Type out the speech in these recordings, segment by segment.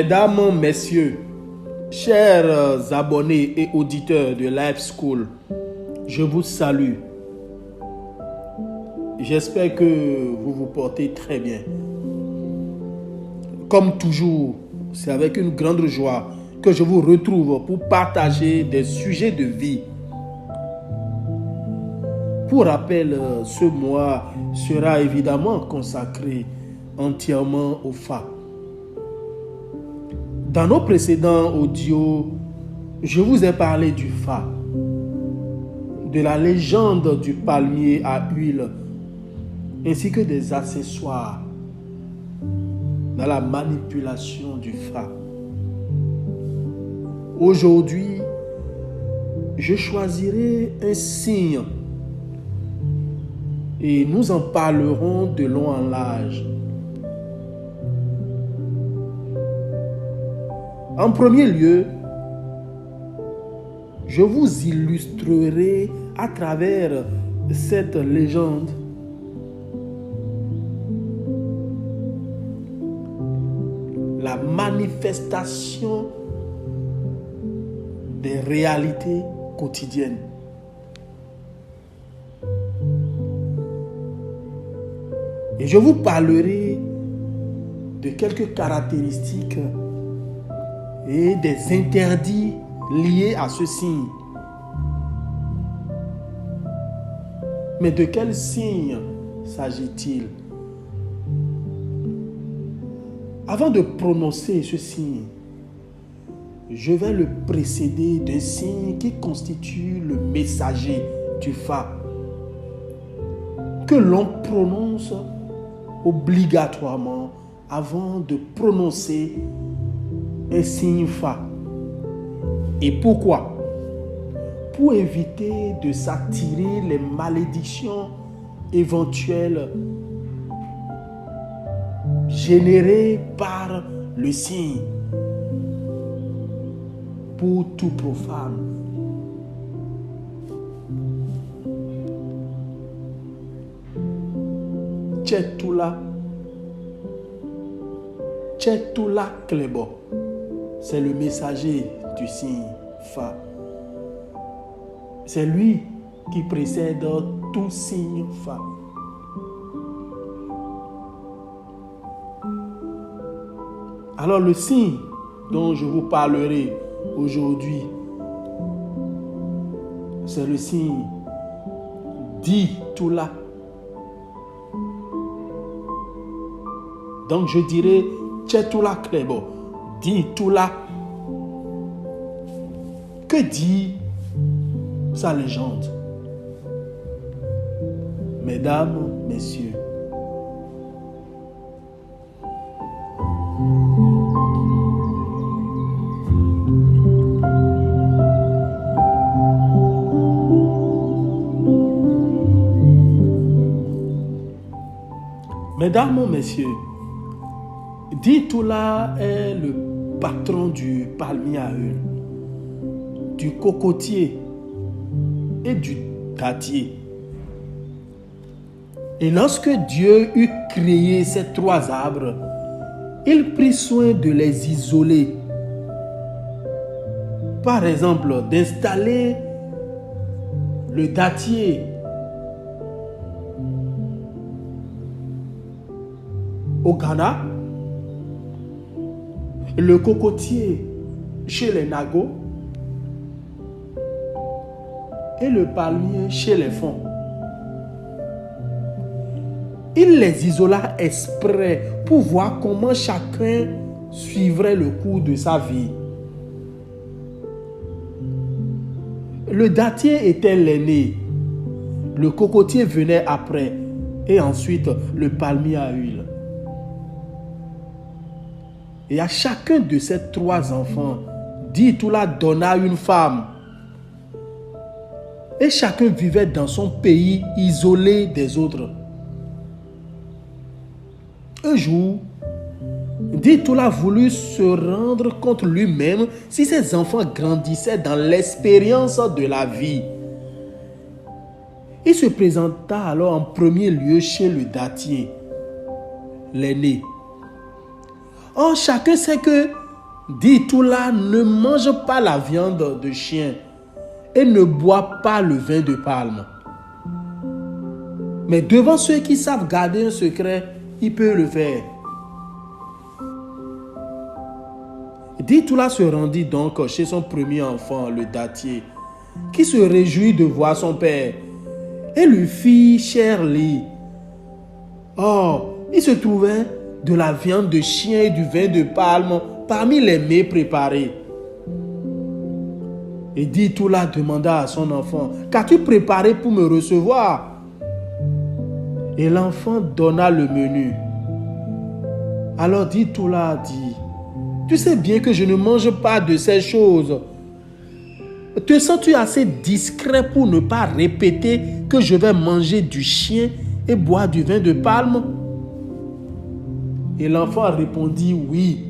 Mesdames, Messieurs, chers abonnés et auditeurs de Life School, je vous salue. J'espère que vous vous portez très bien. Comme toujours, c'est avec une grande joie que je vous retrouve pour partager des sujets de vie. Pour rappel, ce mois sera évidemment consacré entièrement au Fa. Dans nos précédents audios, je vous ai parlé du Fa, de la légende du palmier à huile, ainsi que des accessoires dans la manipulation du Fa. Aujourd'hui, je choisirai un signe et nous en parlerons de long en large. En premier lieu, je vous illustrerai à travers cette légende la manifestation des réalités quotidiennes. Et je vous parlerai de quelques caractéristiques et des interdits liés à ce signe. Mais de quel signe s'agit-il? Avant de prononcer ce signe, je vais le précéder d'un signe qui constitue le messager du Fa, que l'on prononce obligatoirement avant de prononcer un signe Fa. Et pourquoi? Pour éviter de s'attirer les malédictions éventuelles générées par le signe pour tout profane. Tchetula Klebo, c'est le messager du signe Fa. C'est lui qui précède tout signe Fa. Alors le signe dont je vous parlerai aujourd'hui, c'est le signe Ditula. Donc je dirais Tchetula Klebo, Ditula. Que dit sa légende? Mesdames, Messieurs, Mesdames, Messieurs, Ditula est le patron du palmier à huile, du cocotier et du dattier. Et lorsque Dieu eut créé ces trois arbres, il prit soin de les isoler. Par exemple, d'installer le dattier au Ghana, le cocotier chez les Nagos et le palmier chez les Fonds. Il les isola exprès pour voir comment chacun suivrait le cours de sa vie. Le dattier était l'aîné, le cocotier venait après et ensuite le palmier à huile. Et à chacun de ces trois enfants, Ditula donna une femme. Et chacun vivait dans son pays isolé des autres. Un jour, Ditula voulut se rendre compte lui-même si ses enfants grandissaient dans l'expérience de la vie. Il se présenta alors en premier lieu chez le dattier, l'aîné. Or, chacun sait que dit tout là, ne mange pas la viande de chien et ne bois pas le vin de palme. Mais devant ceux qui savent garder un secret, il peut le faire. Dit tout là se rendit donc chez son premier enfant, le dattier, qui se réjouit de voir son père, et lui fit cher lit. Or, il se trouvait de la viande de chien et du vin de palme parmi les mets préparés. Et dit tout là demanda à son enfant, qu'as-tu préparé pour me recevoir? Et l'enfant donna le menu. Alors dit tout là dit, tu sais bien que je ne mange pas de ces choses. Te sens-tu assez discret pour ne pas répéter que je vais manger du chien et boire du vin de palme? Et l'enfant répondit oui.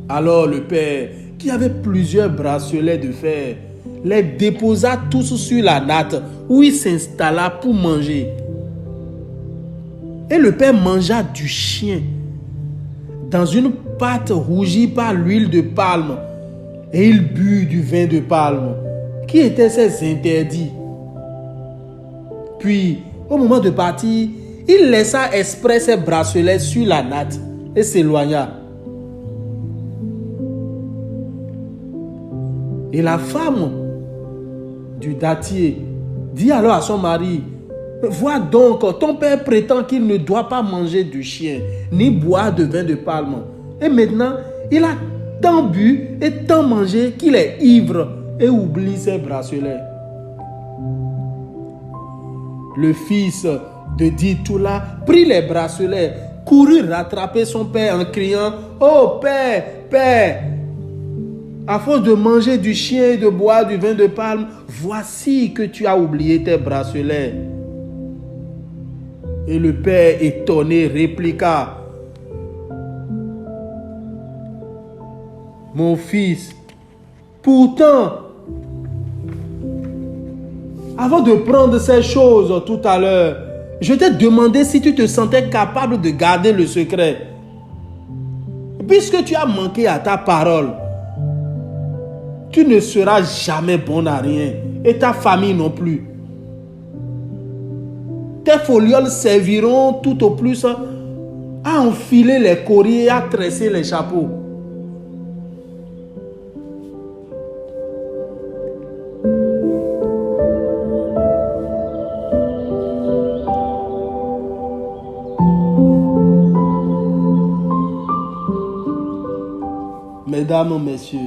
Alors le père, qui avait plusieurs bracelets de fer, les déposa tous sur la natte où il s'installa pour manger. Et le père mangea du chien dans une pâte rougie par l'huile de palme, et il but du vin de palme, qui étaient ses interdits. Puis, au moment de partir, il laissa exprès ses bracelets sur la natte et s'éloigna. Et la femme du dattier dit alors à son mari, vois donc, ton père prétend qu'il ne doit pas manger du chien, ni boire de vin de palme. Et maintenant, il a tant bu et tant mangé qu'il est ivre et oublie ses bracelets. Le fils de Dit-tout-là prit les bracelets, courut rattraper son père en criant, oh père, père, à force de manger du chien et de boire du vin de palme, voici que tu as oublié tes bracelets. Et le père étonné répliqua, mon fils, pourtant, avant de prendre ces choses tout à l'heure, je t'ai demandé si tu te sentais capable de garder le secret. Puisque tu as manqué à ta parole, tu ne seras jamais bon à rien, et ta famille non plus. Tes folioles serviront tout au plus à enfiler les courriers et à tresser les chapeaux. Mesdames, messieurs,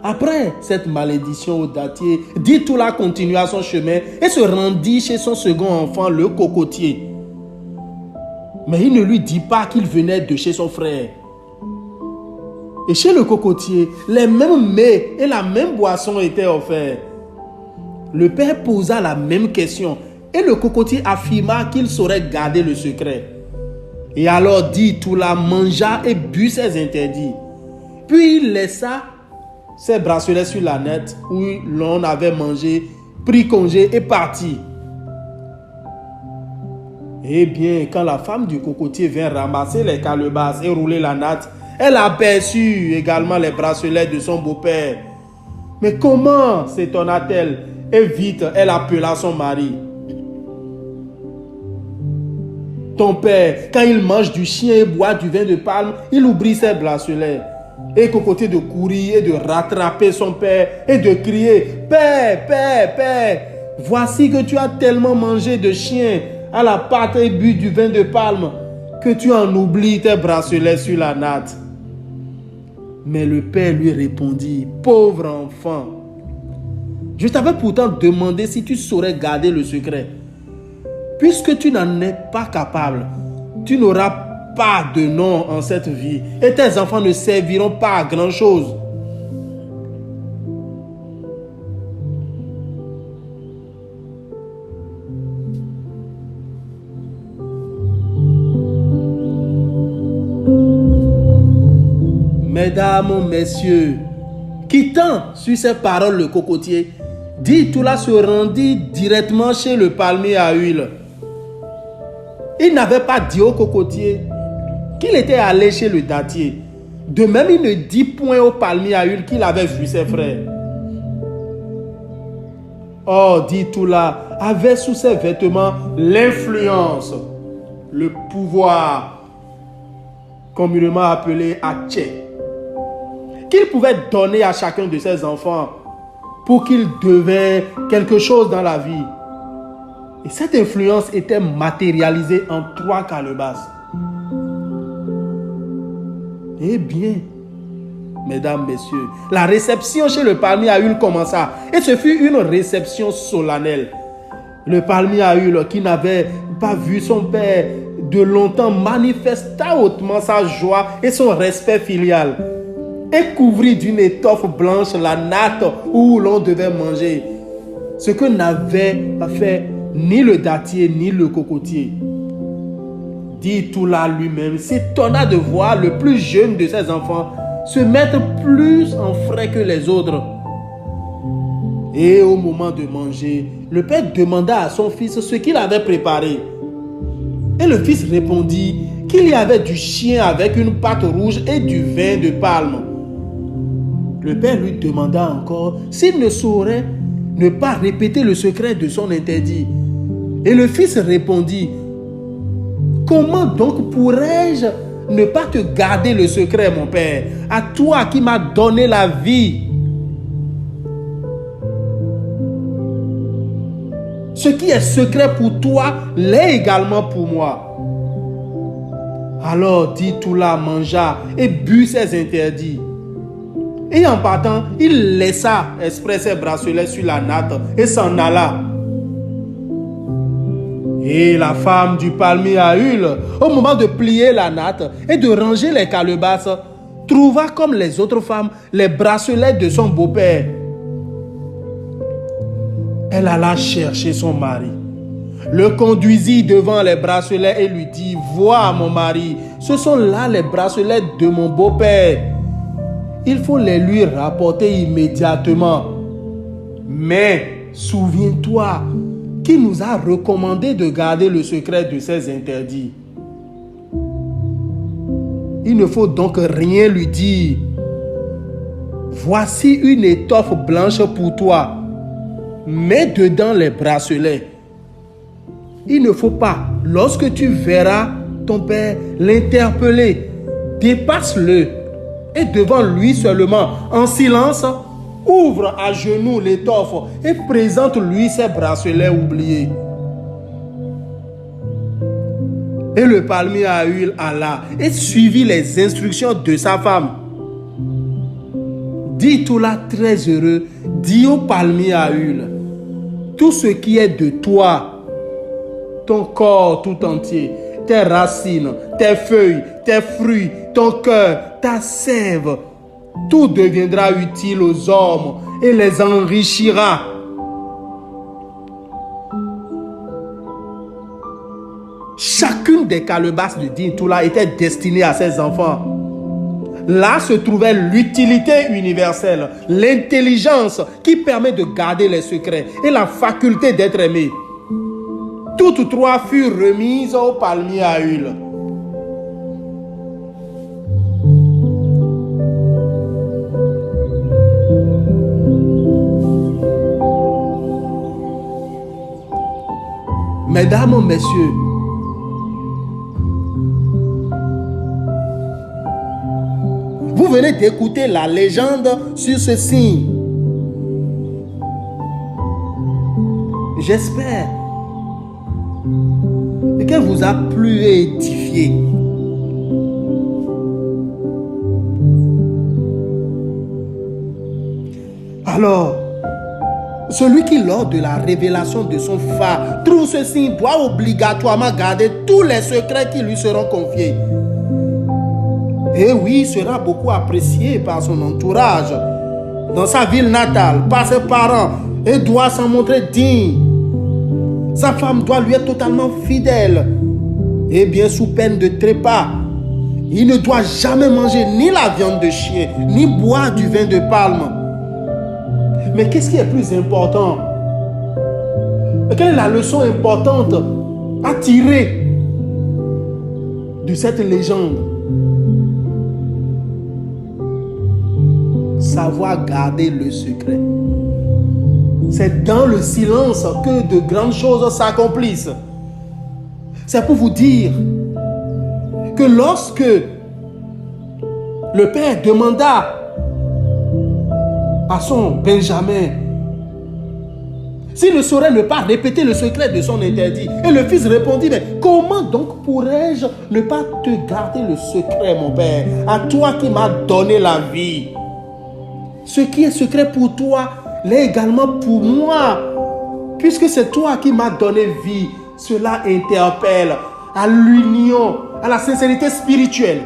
après cette malédiction au dattier, Dit-tout-là continua son chemin et se rendit chez son second enfant, le cocotier. Mais il ne lui dit pas qu'il venait de chez son frère. Et chez le cocotier, les mêmes mets et la même boisson étaient offerts. Le père posa la même question et le cocotier affirma qu'il saurait garder le secret. Et alors Dit-tout-là mangea et but ses interdits. Puis il laissa ses bracelets sur la natte où l'on avait mangé, prit congé et partit. Eh bien, quand la femme du cocotier vint ramasser les calebasses et rouler la natte, elle aperçut également les bracelets de son beau-père. Mais comment, s'étonna-t-elle, et vite elle appela son mari. Ton père, quand il mange du chien et boit du vin de palme, il oublie ses bracelets. Et cocotier de courir et de rattraper son père et de crier, père, père, père, voici que tu as tellement mangé de chien à la pâte et bu du vin de palme que tu en oublies tes bracelets sur la natte. Mais le père lui répondit, pauvre enfant, je t'avais pourtant demandé si tu saurais garder le secret. Puisque tu n'en es pas capable, tu n'auras pas de nom en cette vie et tes enfants ne serviront pas à grand chose. Mesdames, messieurs, quittant sur ces paroles le cocotier, Dit-tout-là se rendit directement chez le palmier à huile. Il n'avait pas dit au cocotier qu'il était allé chez le dattier, De même, il ne dit point au palmier à huile qu'il avait vu ses frères. Or, dit tout là, avait sous ses vêtements l'influence, le pouvoir, communément appelé Atché, qu'il pouvait donner à chacun de ses enfants pour qu'il devienne quelque chose dans la vie. Et cette influence était matérialisée en 3 calebasses. Eh bien, mesdames, messieurs, la réception chez le palmier à huile commença. Et ce fut une réception solennelle. Le palmier à huile, qui n'avait pas vu son père de longtemps, manifesta hautement sa joie et son respect filial. Et couvrit d'une étoffe blanche la natte où l'on devait manger. Ce que n'avait pas fait ni le dattier ni le cocotier. Dit tout là lui-même, s'étonna de voir le plus jeune de ses enfants se mettre plus en frais que les autres. Et au moment de manger, le père demanda à son fils ce qu'il avait préparé. Et le fils répondit qu'il y avait du chien avec une pâte rouge et du vin de palme. Le père lui demanda encore s'il ne saurait ne pas répéter le secret de son interdit. Et le fils répondit: comment donc pourrais-je ne pas te garder le secret, mon père, à toi qui m'as donné la vie? Ce qui est secret pour toi l'est également pour moi. Alors dit tout là, mangea et but ses interdits. Et en partant, il laissa exprès ses bracelets sur la natte et s'en alla. Et la femme du palmier à huile, au moment de plier la natte et de ranger les calebasses, trouva comme les autres femmes les bracelets de son beau-père. Elle alla chercher son mari, le conduisit devant les bracelets et lui dit: vois mon mari, ce sont là les bracelets de mon beau-père. Il faut les lui rapporter immédiatement. Mais souviens-toi qu'il nous a recommandé de garder le secret de ses interdits. Il ne faut donc rien lui dire. Voici une étoffe blanche pour toi. Mets dedans les bracelets. Il ne faut pas, lorsque tu verras ton père, l'interpeller. Dépasse-le et devant lui seulement, en silence, ouvre à genoux l'étoffe et présente-lui ses bracelets oubliés. Et le palmier à huile alla et suivit les instructions de sa femme. Dit tout là très heureux, dit au palmier à huile: tout ce qui est de toi, ton corps tout entier, tes racines, tes feuilles, tes fruits, ton cœur, ta sève, tout deviendra utile aux hommes et les enrichira. Chacune des calebasses de Dintoula était destinée à ses enfants. Là se trouvait l'utilité universelle, l'intelligence qui permet de garder les secrets et la faculté d'être aimé. Toutes 3 furent remises au palmier à huile. Mesdames, messieurs, vous venez d'écouter la légende sur ce signe. J'espère qu'elle vous a plu et édifié. Alors, celui qui, lors de la révélation de son phare, trouve ce signe doit obligatoirement garder tous les secrets qui lui seront confiés. Et oui, il sera beaucoup apprécié par son entourage, dans sa ville natale, par ses parents, et doit s'en montrer digne. Sa femme doit lui être totalement fidèle, et bien sous peine de trépas. Il ne doit jamais manger ni la viande de chien, ni boire du vin de palme. Mais qu'est-ce qui est plus important? Quelle est la leçon importante à tirer de cette légende? savoir garder le secret. C'est dans le silence que de grandes choses s'accomplissent. C'est pour vous dire que lorsque le père demanda à son Benjamin s'il ne saurait ne pas répéter le secret de son interdit, et le fils répondit, mais comment donc pourrais-je ne pas te garder le secret, mon père, à toi qui m'as donné la vie? Ce qui est secret pour toi l'est également pour moi, puisque c'est toi qui m'as donné vie. Cela interpelle à l'union, à la sincérité spirituelle.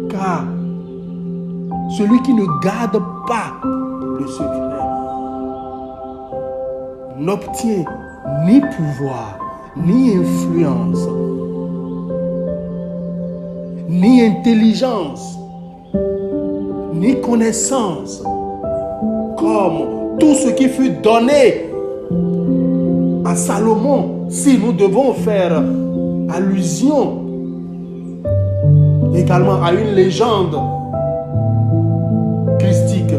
Car celui qui ne garde pas le secret n'obtient ni pouvoir, ni influence, ni intelligence, ni connaissance, comme tout ce qui fut donné à Salomon, si nous devons faire allusion également à une légende christique.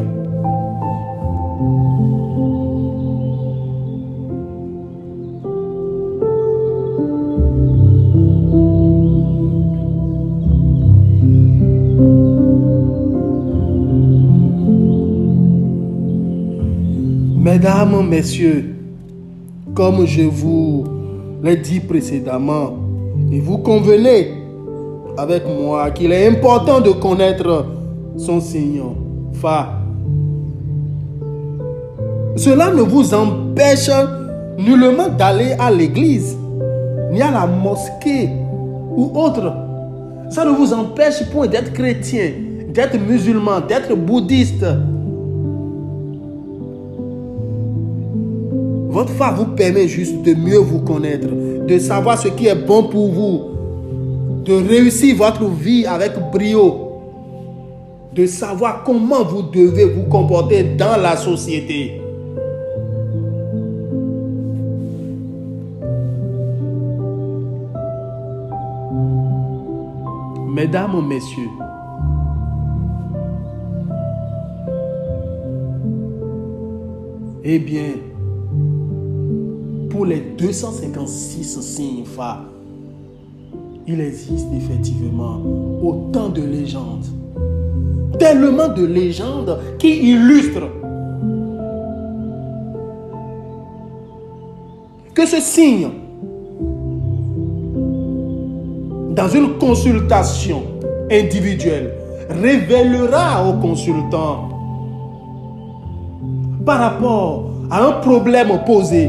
Mesdames, messieurs, comme je vous l'ai dit précédemment, et vous convenez avec moi qu'il est important de connaître son signe Fa. Cela ne vous empêche nullement d'aller à l'église, ni à la mosquée ou autre. Ça ne vous empêche point d'être chrétien, d'être musulman, d'être bouddhiste. Votre foi vous permet juste de mieux vous connaître, de savoir ce qui est bon pour vous, de réussir votre vie avec brio, de savoir comment vous devez vous comporter dans la société. Mesdames, messieurs, eh bien, pour les 256 signes Fa, il existe effectivement autant de légendes, tellement de légendes qui illustrent que ce signe, dans une consultation individuelle, révélera au consultant par rapport à un problème posé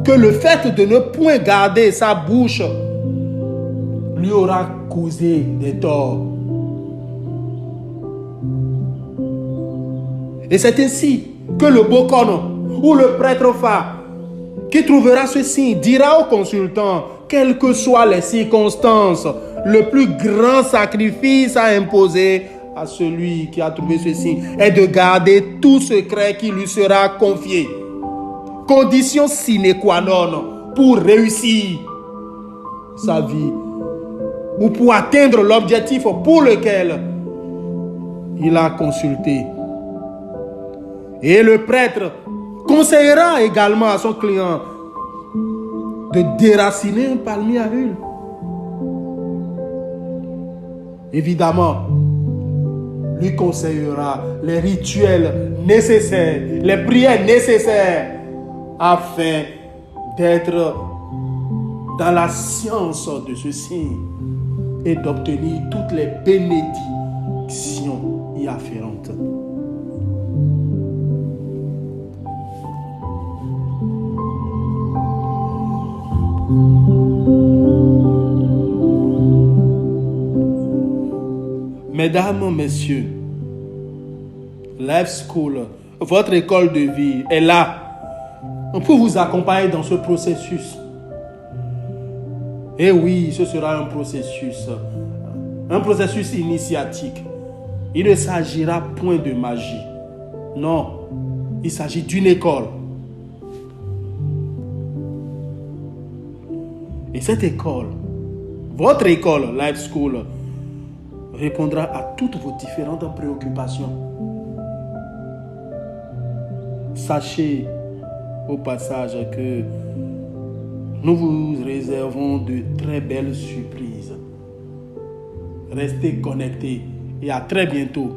que le fait de ne point garder sa bouche lui aura causé des torts. Et c'est ainsi que le Bokono ou le prêtre Fa qui trouvera ce signe dira au consultant, quelles que soient les circonstances, le plus grand sacrifice à imposer à celui qui a trouvé ce signe est de garder tout secret qui lui sera confié. Condition sine qua non pour réussir sa vie ou pour atteindre l'objectif pour lequel il a consulté. Et le prêtre conseillera également à son client de déraciner un palmier à huile. Évidemment, lui conseillera les rituels nécessaires, les prières nécessaires afin d'être dans la science de ce signe et d'obtenir toutes les bénédictions y afférentes. Mesdames, messieurs, Life School, votre école de vie est là pour vous accompagner dans ce processus. Et oui, ce sera un processus initiatique. Il ne s'agira point de magie. Non, il s'agit d'une école. Et cette école Votre école, Life School, répondra à toutes vos différentes préoccupations. Sachez au passage que nous vous réservons de très belles surprises. Restez connectés et à très bientôt.